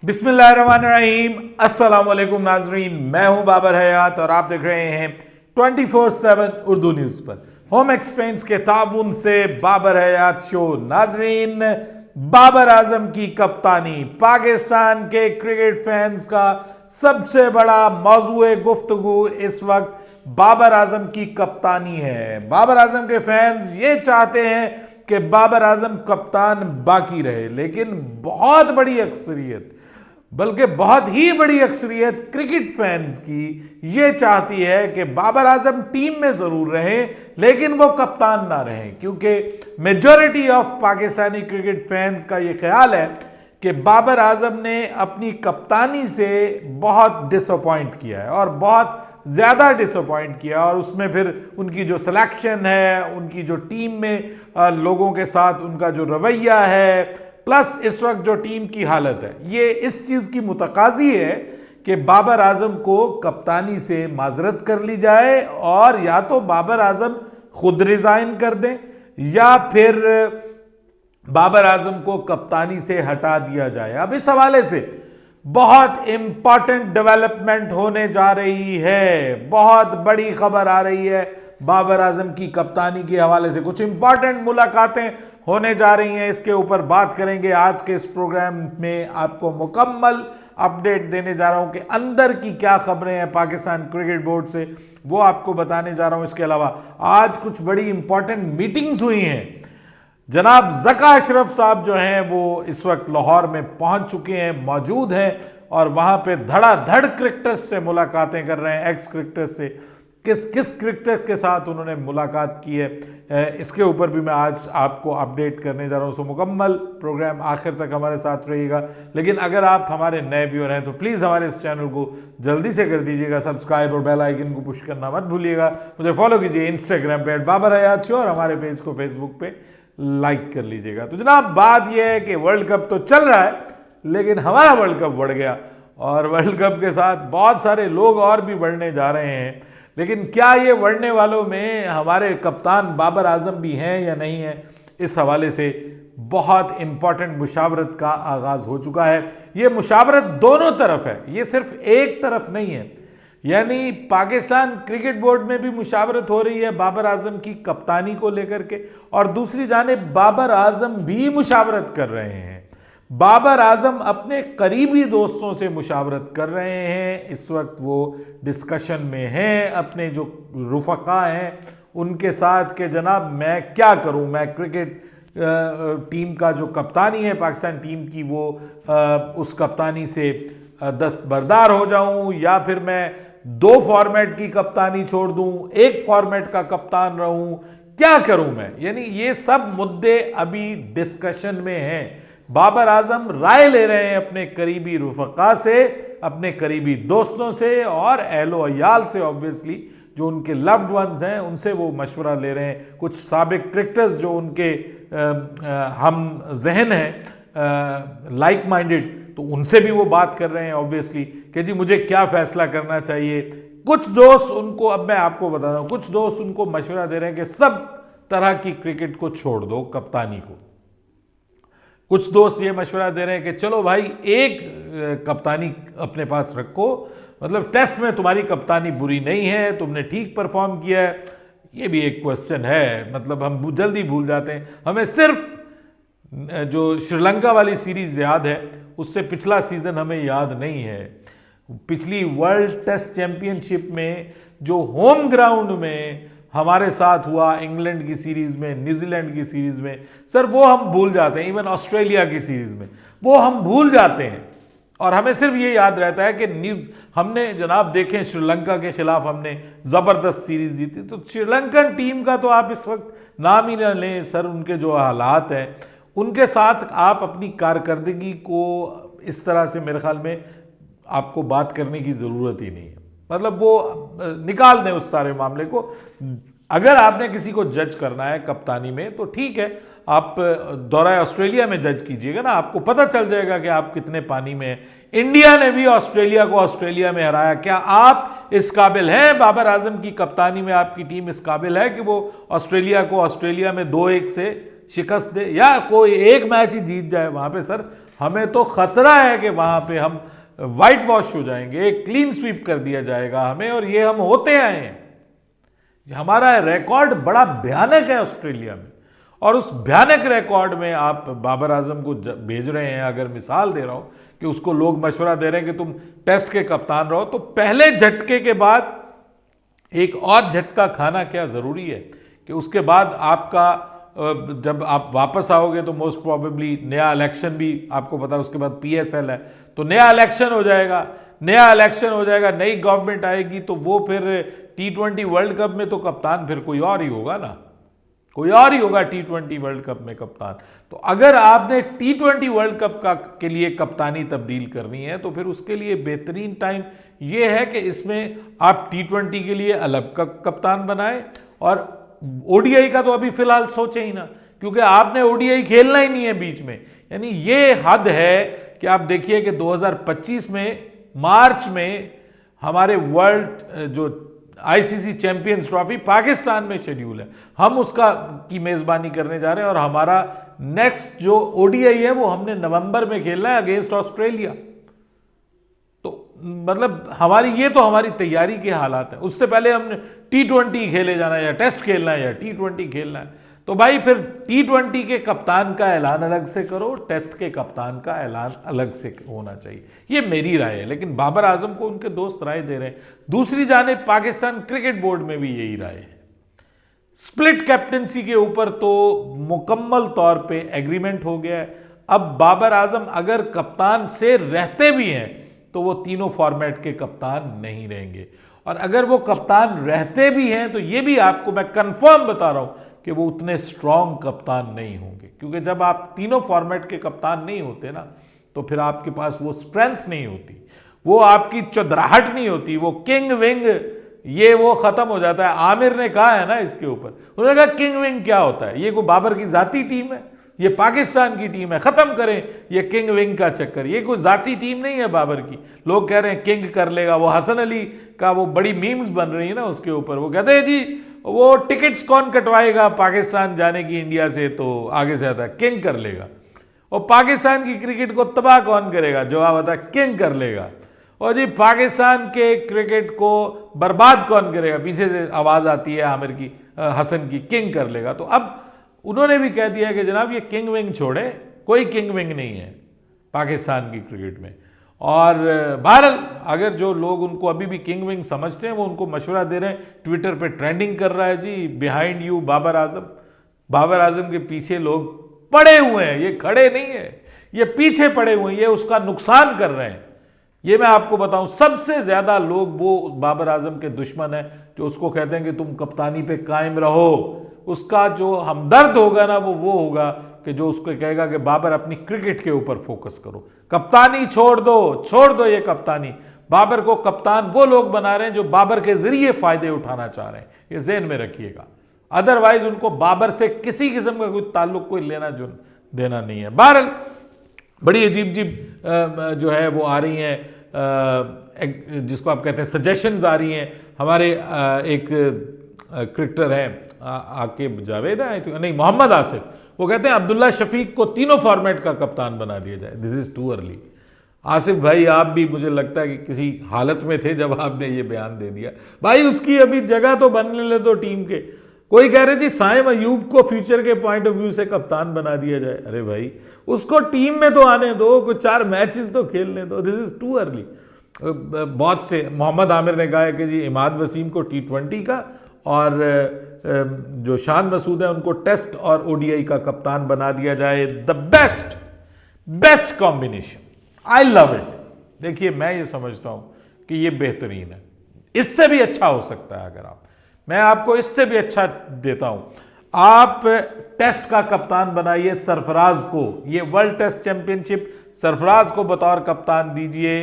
बिस्मिल्लाहिर्रहमानिर्रहीम। अस्सलाम वालेकुम नाजरीन, मैं हूं बाबर हयात और आप देख रहे हैं 24/7 उर्दू न्यूज़ पर। होम एक्सपेंस के ताबून से बाबर हयात शो। नाजरीन, बाबर आजम की कप्तानी पाकिस्तान के क्रिकेट फैंस का सबसे बड़ा मौजूए गुफ्तगू इस वक्त बाबर आजम की कप्तानी है। बाबर आजम के फैंस ये चाहते हैं कि बाबर आजम कप्तान बाकी रहे, लेकिन बहुत बड़ी अक्सरियत, बल्कि बहुत ही बड़ी अक्सरियत क्रिकेट फैंस की ये चाहती है कि बाबर आजम टीम में जरूर रहें लेकिन वो कप्तान ना रहें, क्योंकि majority of Pakistani cricket fans का ये ख्याल है कि बाबर आजम ने अपनी कप्तानी से बहुत डिसअपॉइंट किया है और बहुत ज़्यादा डिसअपॉइंट किया, और उसमें फिर उनकी जो सिलेक्शन है, उनकी जो टीम में लोगों के साथ उनका जो रवैया है, प्लस इस वक्त जो टीम की हालत है, ये इस चीज़ की मुतकाजी है कि बाबर आजम को कप्तानी से माजरत कर ली जाए और या तो बाबर आजम खुद रिज़ाइन कर दें या फिर बाबर आजम को कप्तानी से हटा दिया जाए। अब इस हवाले से बहुत इंपॉर्टेंट डेवलपमेंट होने जा रही है, बहुत बड़ी खबर आ रही है। बाबर आजम की कप्तानी के हवाले से कुछ इंपॉर्टेंट मुलाकातें होने जा रही हैं, इसके ऊपर बात करेंगे आज के इस प्रोग्राम में। आपको मुकम्मल अपडेट देने जा रहा हूं कि अंदर की क्या खबरें हैं पाकिस्तान क्रिकेट बोर्ड से, वो आपको बताने जा रहा हूं। इसके अलावा आज कुछ बड़ी इंपॉर्टेंट मीटिंग्स हुई हैं। जनाब ज़का अशरफ साहब जो हैं वो इस वक्त लाहौर में पहुंच चुके हैं, मौजूद हैं और वहां पे धड़ाधड़ क्रिकेटर्स से मुलाकातें कर रहे हैं, एक्स क्रिकेटर्स से। किस किस क्रिकेटर के साथ उन्होंने मुलाकात की है, इसके ऊपर भी मैं आज आपको अपडेट करने जा रहा हूँ। सो मुकम्मल प्रोग्राम आखिर तक हमारे साथ रहिएगा। लेकिन अगर आप हमारे नए व्यूअर हैं तो प्लीज़ हमारे इस चैनल को जल्दी से कर दीजिएगा सब्सक्राइब और बेल आइकन को पुश करना मत भूलिएगा। मुझे फॉलो कीजिए इंस्टाग्राम पे @बाबर हयात शो और हमारे पेज को फेसबुक पे लाइक कर लीजिएगा। तो जनाब बात यह है कि वर्ल्ड कप तो चल रहा है, लेकिन हमारा वर्ल्ड कप बढ़ गया और वर्ल्ड कप के साथ बहुत सारे लोग और भी बढ़ने जा रहे हैं। लेकिन क्या ये बढ़ने वालों में हमारे कप्तान बाबर आजम भी हैं या नहीं है, इस हवाले से बहुत इंपॉर्टेंट मुशावरत का आगाज़ हो चुका है। ये मुशावरत दोनों तरफ है, ये सिर्फ एक तरफ नहीं है। यानी पाकिस्तान क्रिकेट बोर्ड में भी मुशावरत हो रही है बाबर आजम की कप्तानी को लेकर के, और दूसरी जानिब बाबर आजम भी मुशावरत कर रहे हैं। बाबर आजम अपने करीबी दोस्तों से मुशावरत कर रहे हैं, इस वक्त वो डिस्कशन में हैं अपने जो रुफ़क़ा हैं उनके साथ कि जनाब मैं क्या करूं, मैं क्रिकेट टीम का जो कप्तानी है पाकिस्तान टीम की, वो उस कप्तानी से दस्तबरदार हो जाऊं या फिर मैं 2 फॉर्मेट की कप्तानी छोड़ दूं, 1 फॉर्मेट का कप्तान रहूं, क्या करूं मैं। यानी ये सब मुद्दे अभी डिस्कशन में हैं। बाबर आजम राय ले रहे हैं अपने करीबी रुफ़क़ा से, अपने करीबी दोस्तों से और अहलो अयाल से, ऑब्वियसली जो उनके लव्ड वंस हैं उनसे वो मशवरा ले रहे हैं। कुछ साबिक क्रिकेटर्स जो उनके हम जहन हैं, लाइक माइंडेड, तो उनसे भी वो बात कर रहे हैं ऑब्वियसली कि जी मुझे क्या फ़ैसला करना चाहिए। कुछ दोस्त उनको, अब मैं आपको बता रहा हूँ, कुछ दोस्त उनको मशवरा दे रहे हैं कि सब तरह की क्रिकेट को छोड़ दो, कप्तानी को। कुछ दोस्त ये मशवरा दे रहे हैं कि चलो भाई एक कप्तानी अपने पास रखो, मतलब टेस्ट में तुम्हारी कप्तानी बुरी नहीं है, तुमने ठीक परफॉर्म किया है। ये भी एक क्वेश्चन है, मतलब हम जल्दी भूल जाते हैं। हमें सिर्फ जो श्रीलंका वाली सीरीज़ याद है, उससे पिछला सीज़न हमें याद नहीं है। पिछली वर्ल्ड टेस्ट चैंपियनशिप में जो होम ग्राउंड में हमारे साथ हुआ, इंग्लैंड की सीरीज़ में, न्यूजीलैंड की सीरीज़ में, सर वो हम भूल जाते हैं। इवन ऑस्ट्रेलिया की सीरीज़ में वो हम भूल जाते हैं और हमें सिर्फ ये याद रहता है कि हमने जनाब देखें श्रीलंका के खिलाफ हमने ज़बरदस्त सीरीज़ जीती। तो श्रीलंकन टीम का तो आप इस वक्त नाम ही ना लें सर, उनके जो हालात हैं उनके साथ आप अपनी कारकर्दगी को इस तरह से मेरे ख्याल में आपको बात करने की ज़रूरत ही नहीं है। मतलब वो निकाल दें उस सारे मामले को। अगर आपने किसी को जज करना है कप्तानी में तो ठीक है, आप दौरा ऑस्ट्रेलिया में जज कीजिएगा ना, आपको पता चल जाएगा कि आप कितने पानी में हैं। इंडिया ने भी ऑस्ट्रेलिया को ऑस्ट्रेलिया में हराया। क्या आप इस काबिल हैं, बाबर आजम की कप्तानी में आपकी टीम इस काबिल है कि वो ऑस्ट्रेलिया को ऑस्ट्रेलिया में 2-1 से शिकस्त दे या कोई एक मैच ही जीत जाए? वहां पे सर हमें तो खतरा है कि वहां पे हम वाइट वॉश हो जाएंगे, क्लीन स्वीप कर दिया जाएगा हमें, और ये हम होते आए हैं। हमारा रिकॉर्ड बड़ा भयानक है ऑस्ट्रेलिया में, और उस भयानक रिकॉर्ड में आप बाबर आजम को भेज रहे हैं। अगर मिसाल दे रहा हूं कि उसको लोग मशवरा दे रहे हैं कि तुम टेस्ट के कप्तान रहो, तो पहले झटके के बाद एक और झटका खाना क्या जरूरी है कि उसके बाद आपका जब आप वापस आओगे तो मोस्ट प्रोबेबली नया इलेक्शन भी आपको पता है, उसके बाद पीएसएल है, तो नया इलेक्शन हो जाएगा, नई गवर्नमेंट आएगी, तो वो फिर T20 वर्ल्ड कप में तो कप्तान फिर कोई और ही होगा ना, कोई और ही होगा T20 वर्ल्ड कप में कप्तान। तो अगर आपने T20 वर्ल्ड कप के लिए कप्तानी तब्दील करनी है, तो फिर उसके लिए बेहतरीन टाइम यह है कि इसमें आप T20 के लिए अलग कप्तान बनाएं, और ओडीआई का तो अभी फिलहाल सोचे ही ना, क्योंकि आपने ओडीआई खेलना ही नहीं है बीच में। यानी ये हद है कि आप देखिए कि 2025 में मार्च में हमारे वर्ल्ड जो आईसीसी चैंपियंस ट्रॉफी पाकिस्तान में शेड्यूल है, हम उसका की मेजबानी करने जा रहे हैं, और हमारा नेक्स्ट जो ओडीआई है वो हमने नवंबर में खेलना है अगेंस्ट ऑस्ट्रेलिया। तो मतलब हमारी तैयारी के हालात हैं। उससे पहले हमने T20 खेले जाना है, या टेस्ट खेलना है, या T20 खेलना है, तो भाई फिर T20 के कप्तान का ऐलान अलग से करो, टेस्ट के कप्तान का ऐलान अलग से होना चाहिए। ये मेरी राय है, लेकिन बाबर आजम को उनके दोस्त राय दे रहे हैं। दूसरी जानिब पाकिस्तान क्रिकेट बोर्ड में भी यही राय है। स्प्लिट कैप्टनसी के ऊपर तो मुकम्मल तौर पे एग्रीमेंट हो गया है। अब बाबर आजम अगर कप्तान से रहते भी हैं तो वो तीनों फॉर्मेट के कप्तान नहीं रहेंगे, और अगर वो कप्तान रहते भी हैं तो ये भी आपको मैं कंफर्म बता रहा हूं कि वो उतने स्ट्रांग कप्तान नहीं होंगे, क्योंकि जब आप तीनों फॉर्मेट के कप्तान नहीं होते ना, तो फिर आपके पास वो स्ट्रेंथ नहीं होती, वो आपकी चौधराहट नहीं होती, वो किंग विंग ये वो खत्म हो जाता है। आमिर ने कहा है ना इसके ऊपर, उन्होंने कहा किंग विंग क्या होता है, ये कोई बाबर की जाती टीम है, ये पाकिस्तान की टीम है, खत्म करें ये किंग विंग का चक्कर, ये कोई जाती टीम नहीं है बाबर की। लोग कह रहे हैं किंग कर लेगा, वो हसन अली का वो बड़ी मीम्स बन रही है ना उसके ऊपर, वो कहते हैं जी वो टिकट्स कौन कटवाएगा पाकिस्तान जाने की इंडिया से, तो आगे से आता है किंग कर लेगा, और पाकिस्तान की क्रिकेट को तबाह कौन करेगा, जवाब आता है किंग कर लेगा, और जी पाकिस्तान के क्रिकेट को बर्बाद कौन करेगा, पीछे से आवाज आती है आमिर की, हसन की, किंग कर लेगा। तो अब उन्होंने भी कह दिया कि जनाब ये किंग विंग छोड़े, कोई किंग विंग नहीं है पाकिस्तान की क्रिकेट में। और बहरहाल अगर जो लोग उनको अभी भी किंग विंग समझते हैं वो उनको मशवरा दे रहे हैं, ट्विटर पे ट्रेंडिंग कर रहा है जी बिहाइंड यू बाबर आजम, बाबर आजम के पीछे लोग पड़े हुए हैं, ये खड़े नहीं है, ये पीछे पड़े हुए हैं, ये उसका नुकसान कर रहे हैं। ये मैं आपको बताऊं, सबसे ज्यादा लोग वो बाबर आजम के दुश्मन है जो उसको कहते हैं कि तुम कप्तानी पे कायम रहो। उसका जो हमदर्द होगा ना वो होगा कि जो उसको कहेगा कि बाबर अपनी क्रिकेट के ऊपर फोकस करो, कप्तानी छोड़ दो ये कप्तानी। बाबर को कप्तान वो लोग बना रहे हैं जो बाबर के जरिए फायदे उठाना चाह रहे हैं, ये ज़हन में रखिएगा। अदरवाइज उनको बाबर से किसी किस्म का कोई ताल्लुक, कोई लेना जो देना नहीं है। बहरहाल बड़ी अजीब जो है वो आ रही हैं, जिसको आप कहते हैं सजेशंस आ रही हैं। हमारे एक क्रिकेटर हैं आकिब जावेद है, नहीं मोहम्मद आसिफ, वो कहते हैं अब्दुल्ला शफीक को तीनों फॉर्मेट का कप्तान बना दिया जाए। This is too early. Asif भाई आप भी मुझे लगता है कि किसी हालत में थे जब आपने ये बयान दे दिया। भाई उसकी अभी जगह तो बनने ले दो टीम के। कोई कह रहे थे साइम अयूब को फ्यूचर के पॉइंट ऑफ व्यू से कप्तान बना दिया जाए। अरे भाई उसको टीम में तो आने दो, कुछ 4 मैचेस तो खेलने दो। This is too early. बहुत से मोहम्मद आमिर ने कहा है कि जी इमाद वसीम को T20 का और जो शान मसूद है उनको टेस्ट और ओडीआई का कप्तान बना दिया जाए। The best combination, I love it. देखिए मैं ये समझता हूं कि ये बेहतरीन है, इससे भी अच्छा हो सकता है। अगर मैं आपको इससे भी अच्छा देता हूं, आप टेस्ट का कप्तान बनाइए सरफराज को, ये वर्ल्ड टेस्ट चैंपियनशिप सरफराज को बतौर कप्तान दीजिए,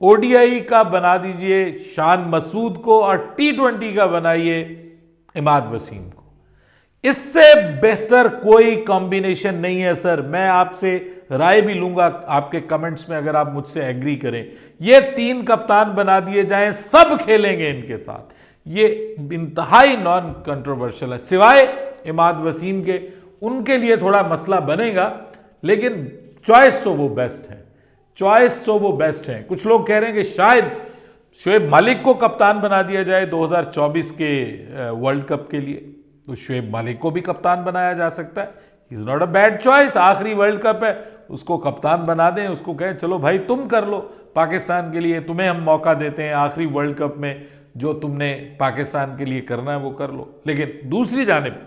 ओडीआई का बना दीजिए शान मसूद को, और T20 का बनाइए इमाद वसीम को। इससे बेहतर कोई कॉम्बिनेशन नहीं है सर। मैं आपसे राय भी लूंगा आपके कमेंट्स में, अगर आप मुझसे एग्री करें। ये 3 कप्तान बना दिए जाएं, सब खेलेंगे इनके साथ। ये इंतहाई नॉन कंट्रोवर्शियल है, सिवाय इमाद वसीम के, उनके लिए थोड़ा मसला बनेगा, लेकिन चॉइस तो वो बेस्ट है, चॉइस तो वो बेस्ट है। कुछ लोग कह रहे हैं कि शायद शोएब मालिक को कप्तान बना दिया जाए 2024 के वर्ल्ड कप के लिए, तो शोएब मालिक को भी कप्तान बनाया जा सकता है। Is not a bad choice, आखिरी वर्ल्ड कप है, उसको कप्तान बना दें, उसको कहें चलो भाई तुम कर लो पाकिस्तान के लिए, तुम्हें हम मौका देते हैं आखिरी वर्ल्ड कप में, जो तुमने पाकिस्तान के लिए करना है वो कर लो। लेकिन दूसरी जानिब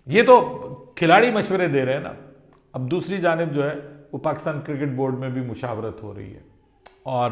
ये तो खिलाड़ी मशवरे दे रहे हैं ना, अब दूसरी जानिब जो है वो पाकिस्तान क्रिकेट बोर्ड में भी मुशावरत हो रही है, और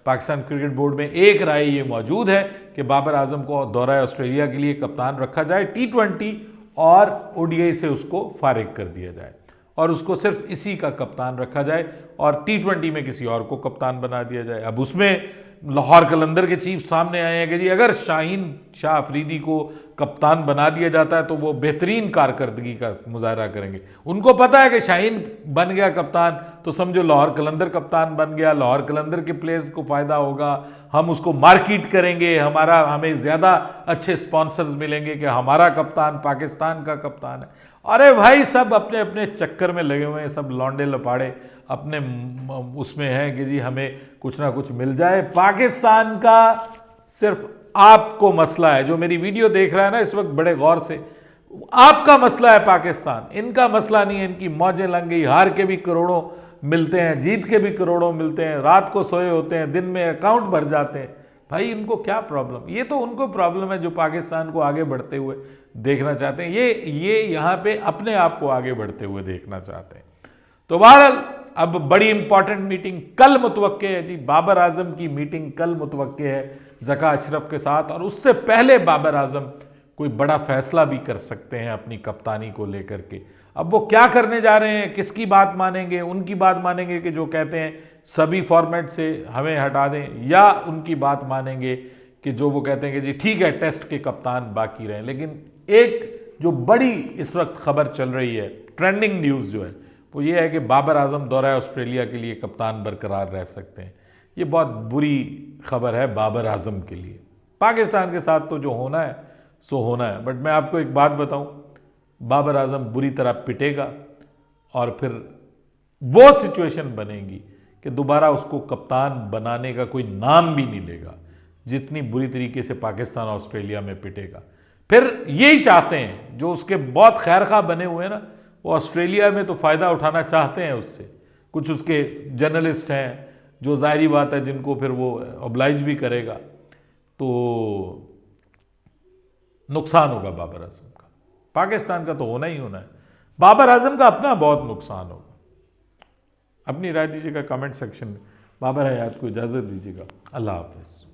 पाकिस्तान क्रिकेट बोर्ड में एक राय ये मौजूद है कि बाबर आजम को दौरा ऑस्ट्रेलिया के लिए कप्तान रखा जाए, T20 और ODI से उसको फारिग कर दिया जाए और उसको सिर्फ इसी का कप्तान रखा जाए और T20 में किसी और को कप्तान बना दिया जाए। अब उसमें लाहौर कलंदर के चीफ सामने आए हैं कि जी अगर शाहीन शाह अफरीदी को कप्तान बना दिया जाता है तो वो बेहतरीन कारकर्दगी का मुजाहरा करेंगे। उनको पता है कि शाहीन बन गया कप्तान तो समझो लाहौर कलंदर कप्तान बन गया, लाहौर कलंदर के प्लेयर्स को फ़ायदा होगा, हम उसको मार्केट करेंगे, हमें ज़्यादा अच्छे स्पॉन्सर्स मिलेंगे कि हमारा कप्तान पाकिस्तान का कप्तान है। अरे भाई सब अपने अपने चक्कर में लगे हुए हैं, सब लौंडे लपाड़े अपने उसमें हैं कि जी हमें कुछ ना कुछ मिल जाए। पाकिस्तान का सिर्फ आपको मसला है, जो मेरी वीडियो देख रहा है ना इस वक्त बड़े गौर से, आपका मसला है पाकिस्तान, इनका मसला नहीं है। इनकी मौजें लग गई, हार के भी करोड़ों मिलते हैं, जीत के भी करोड़ों मिलते हैं, रात को सोए होते हैं, दिन में अकाउंट भर जाते हैं। भाई इनको क्या प्रॉब्लम, ये तो उनको प्रॉब्लम है जो पाकिस्तान को आगे बढ़ते हुए देखना चाहते हैं, ये यहाँ पे अपने आप को आगे बढ़ते हुए देखना चाहते हैं। तो बहरहाल अब बड़ी इंपॉर्टेंट मीटिंग कल मुतवक्के है जी, बाबर आजम की मीटिंग कल मुतवक्के है ज़का अशरफ के साथ, और उससे पहले बाबर आजम कोई बड़ा फैसला भी कर सकते हैं अपनी कप्तानी को लेकर के। अब वो क्या करने जा रहे हैं, किसकी बात मानेंगे, उनकी बात मानेंगे कि जो कहते हैं सभी फॉर्मेट से हमें हटा दें, या उनकी बात मानेंगे कि जो वो कहते हैं कि जी ठीक है टेस्ट के कप्तान बाकी रहें। लेकिन एक जो बड़ी इस वक्त खबर चल रही है, ट्रेंडिंग न्यूज़ जो है वो ये है कि बाबर आजम दौरा ऑस्ट्रेलिया के लिए कप्तान बरकरार रह सकते हैं। ये बहुत बुरी खबर है बाबर आजम के लिए। पाकिस्तान के साथ तो जो होना है सो होना है, बट मैं आपको एक बात बताऊं, बाबर आजम बुरी तरह पिटेगा और फिर वो सिचुएशन बनेगी कि दोबारा उसको कप्तान बनाने का कोई नाम भी नहीं लेगा, जितनी बुरी तरीके से पाकिस्तान ऑस्ट्रेलिया में पिटेगा। फिर यही चाहते हैं जो उसके बहुत खैरखा बने हुए हैं ना, वो ऑस्ट्रेलिया में तो फ़ायदा उठाना चाहते हैं उससे। कुछ उसके जर्नलिस्ट हैं जो ज़ाहिरी बात है जिनको फिर वो ऑब्लाइज भी करेगा, तो नुकसान होगा बाबर आजम का। पाकिस्तान का तो होना ही होना है, बाबर आजम का अपना बहुत नुकसान होगा। अपनी राय दीजिएगा कमेंट सेक्शन में। बाबर हयात को इजाज़त दीजिएगा। अल्लाह हाफ़िज़।